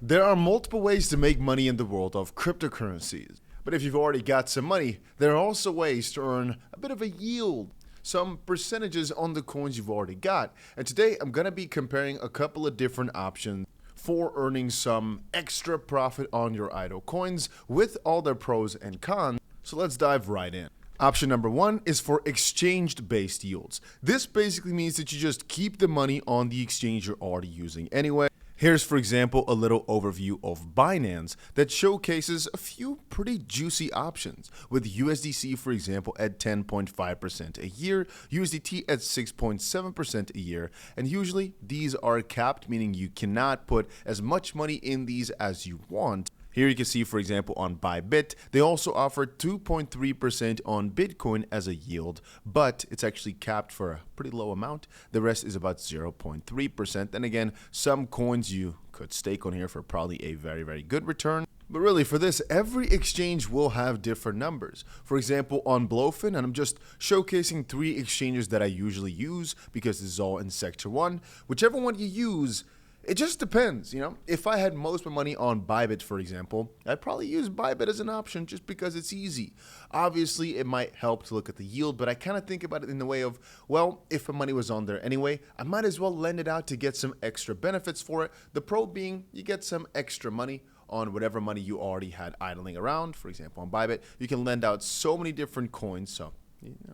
There are multiple ways to make money in the world of cryptocurrencies. But if you've already got some money, there are also ways to earn a bit of a yield, some percentages on the coins you've already got. And today I'm going to be comparing a couple of different options for earning some extra profit on your idle coins with all their pros and cons. So let's dive right in. Option number one is for exchange-based yields. This basically means that you just keep the money on the exchange you're already using anyway. Here's, for example, a little overview of Binance that showcases a few pretty juicy options, with USDC, for example, at 10.5% a year, USDT at 6.7% a year, and usually these are capped, meaning you cannot put as much money in these as you want. Here you can see, for example, on Bybit, they also offer 2.3% on Bitcoin as a yield, but it's actually capped for a pretty low amount. The rest is about 0.3%. And again, some coins you could stake on here for probably a very, very good return. But really, for this, every exchange will have different numbers. For example, on Blowfin, and I'm just showcasing 3 exchanges that I usually use because this is all in Sector 1. Whichever one you use, it just depends, If I had most of my money on Bybit, for example, I'd probably use Bybit as an option just because it's easy. Obviously, it might help to look at the yield, but I kind of think about it in the way of, well, if my money was on there anyway, I might as well lend it out to get some extra benefits for it. The pro being you get some extra money on whatever money you already had idling around. For example, on Bybit, you can lend out so many different coins, so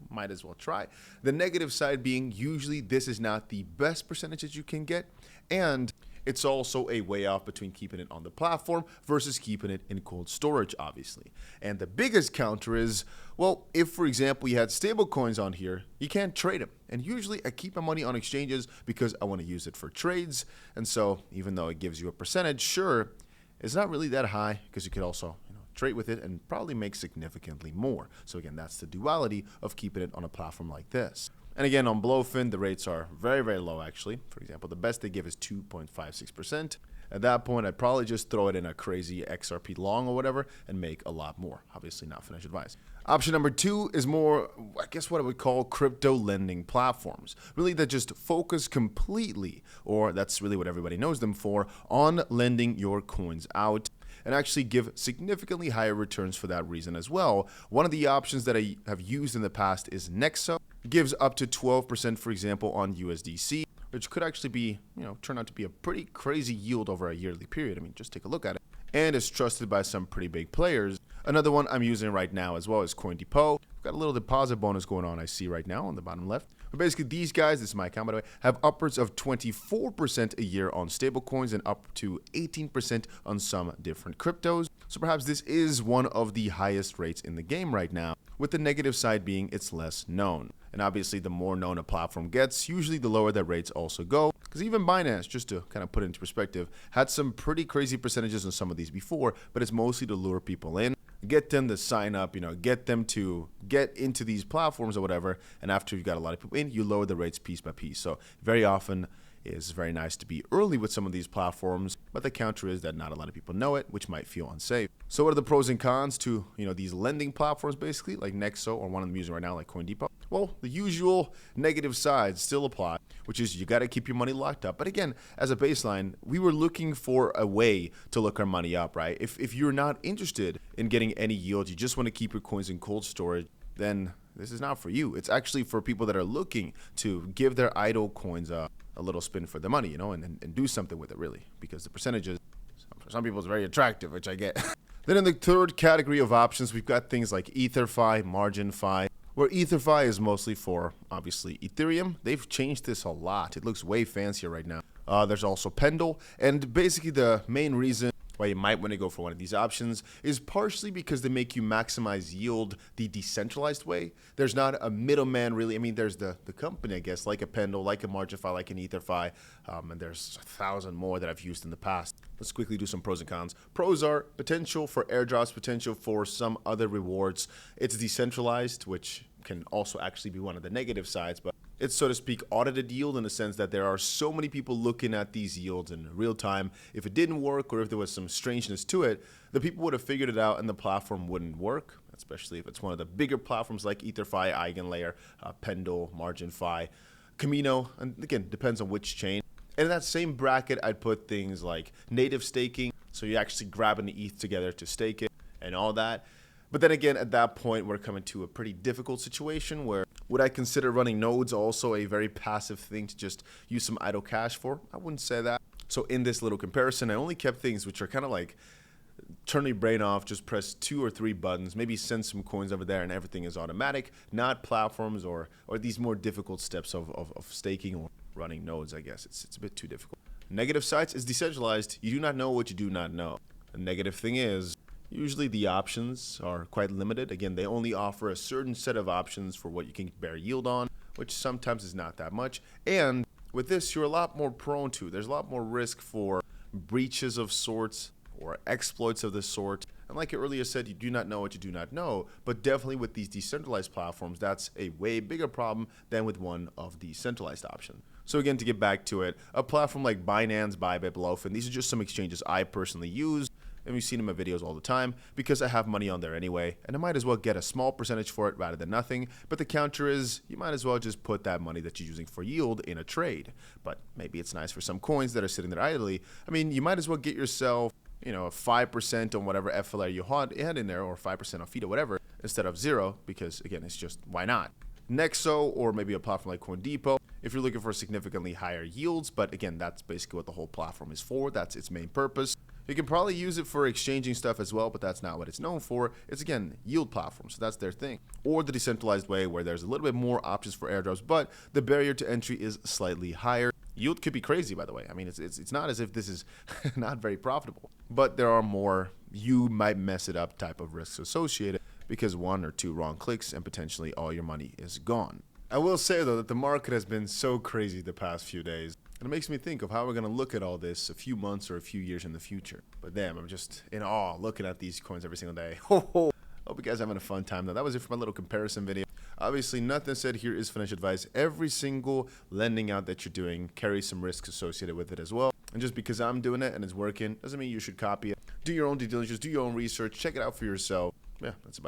might as well try. The negative side being usually this is not the best percentages you can get, and it's also a way off between keeping it on the platform versus keeping it in cold storage, obviously. And the biggest counter is, well, if, for example, you had stable coins on here, you can't trade them. And usually I keep my money on exchanges because I want to use it for trades. And so even though it gives you a percentage, sure, it's not really that high because you could also trade with it and probably make significantly more. So again, that's the duality of keeping it on a platform like this. And again, on Blowfin, the rates are very, very low, actually. For example, the best they give is 2.56%. At that point, I'd probably just throw it in a crazy XRP long or whatever and make a lot more. Obviously, not financial advice. Option number 2 is more, I guess, what I would call crypto lending platforms. Really, that just focus completely, or that's really what everybody knows them for, on lending your coins out, and actually give significantly higher returns for that reason as well. One of the options that I have used in the past is Nexo. It gives up to 12%, for example, on USDC, which could actually be, turn out to be a pretty crazy yield over a yearly period. I mean, just take a look at it. And is trusted by some pretty big players. Another one I'm using right now as well is Coindepo. We've got a little deposit bonus going on, I see right now on the bottom left. But basically, these guys, this is my account by the way, have upwards of 24% a year on stablecoins and up to 18% on some different cryptos. So perhaps this is one of the highest rates in the game right now, with the negative side being it's less known. And obviously, the more known a platform gets, usually the lower the rates also go. Because even Binance, just to kind of put it into perspective, had some pretty crazy percentages on some of these before, but it's mostly to lure people in, get them to sign up, get them to get into these platforms or whatever. And after you've got a lot of people in, you lower the rates piece by piece. So very often it's very nice to be early with some of these platforms, but the counter is that not a lot of people know it, which might feel unsafe. So what are the pros and cons to, these lending platforms basically, like Nexo or one of them using right now, like Coindepo? Well, the usual negative sides still apply, which is you got to keep your money locked up. But again, as a baseline, we were looking for a way to look our money up, right? If you're not interested in getting any yield, you just want to keep your coins in cold storage, then this is not for you. It's actually for people that are looking to give their idle coins a little spin for the money, and do something with it really, because the percentages, for some people, is very attractive, which I get. Then in the third category of options, we've got things like EtherFi, MarginFi, where EtherFi is mostly for, obviously, Ethereum. They've changed this a lot. It looks way fancier right now. There's also Pendle, and basically the main reason why you might want to go for one of these options is partially because they make you maximize yield the decentralized way. There's not a middleman really. I mean, there's the company, I guess, like a Pendle, like a MarginFi, like an EtherFi, and there's 1,000 more that I've used in the past. Let's quickly do some pros and cons. Pros are potential for airdrops, potential for some other rewards. It's decentralized, which can also actually be one of the negative sides, but it's, so to speak, audited yield in the sense that there are so many people looking at these yields in real time. If it didn't work or if there was some strangeness to it, the people would have figured it out and the platform wouldn't work, especially if it's one of the bigger platforms like EtherFi, EigenLayer, Pendle, MarginFi, Camino, and again, depends on which chain. And in that same bracket, I'd put things like native staking. So you're actually grabbing the ETH together to stake it and all that. But then again, at that point, we're coming to a pretty difficult situation where would I consider running nodes also a very passive thing to just use some idle cash for? I wouldn't say that. So in this little comparison, I only kept things which are kind of like turn your brain off, just press 2 or 3 buttons, maybe send some coins over there and everything is automatic, not platforms or these more difficult steps of staking or running nodes, I guess. It's a bit too difficult. Negative sites is decentralized. You do not know what you do not know. The negative thing is, usually the options are quite limited. Again, they only offer a certain set of options for what you can bear yield on, which sometimes is not that much. And with this, you're a lot more prone to. There's a lot more risk for breaches of sorts or exploits of this sort. And like I earlier said, you do not know what you do not know. But definitely with these decentralized platforms, that's a way bigger problem than with one of the centralized options. So again, to get back to it, a platform like Binance, Bybit, Bluefin, these are just some exchanges I personally use. And we've seen in my videos all the time because I have money on there anyway, and I might as well get a small percentage for it rather than nothing. But the counter is you might as well just put that money that you're using for yield in a trade. But maybe it's nice for some coins that are sitting there idly. I mean, you might as well get yourself, you know, 5% on whatever FLR you had in there, or 5% on feed or whatever, instead of 0, because again, it's just why not? Nexo, or maybe a platform like Coindepo, if you're looking for significantly higher yields. But again, that's basically what the whole platform is for. That's its main purpose. You can probably use it for exchanging stuff as well, but that's not what it's known for. It's, again, yield platform, so that's their thing. Or the decentralized way, where there's a little bit more options for airdrops, but the barrier to entry is slightly higher. Yield could be crazy, by the way. I mean, it's not as if this is not very profitable, but there are more you might mess it up type of risks associated, because 1 or 2 wrong clicks and potentially all your money is gone. I will say, though, that the market has been so crazy the past few days. And it makes me think of how we're going to look at all this a few months or a few years in the future. But damn, I'm just in awe looking at these coins every single day. Ho ho! Hope you guys are having a fun time, though. That was it for my little comparison video. Obviously, nothing said here is financial advice. Every single lending out that you're doing carries some risks associated with it as well. And just because I'm doing it and it's working doesn't mean you should copy it. Do your own due diligence, do your own research, check it out for yourself. Yeah, that's about it.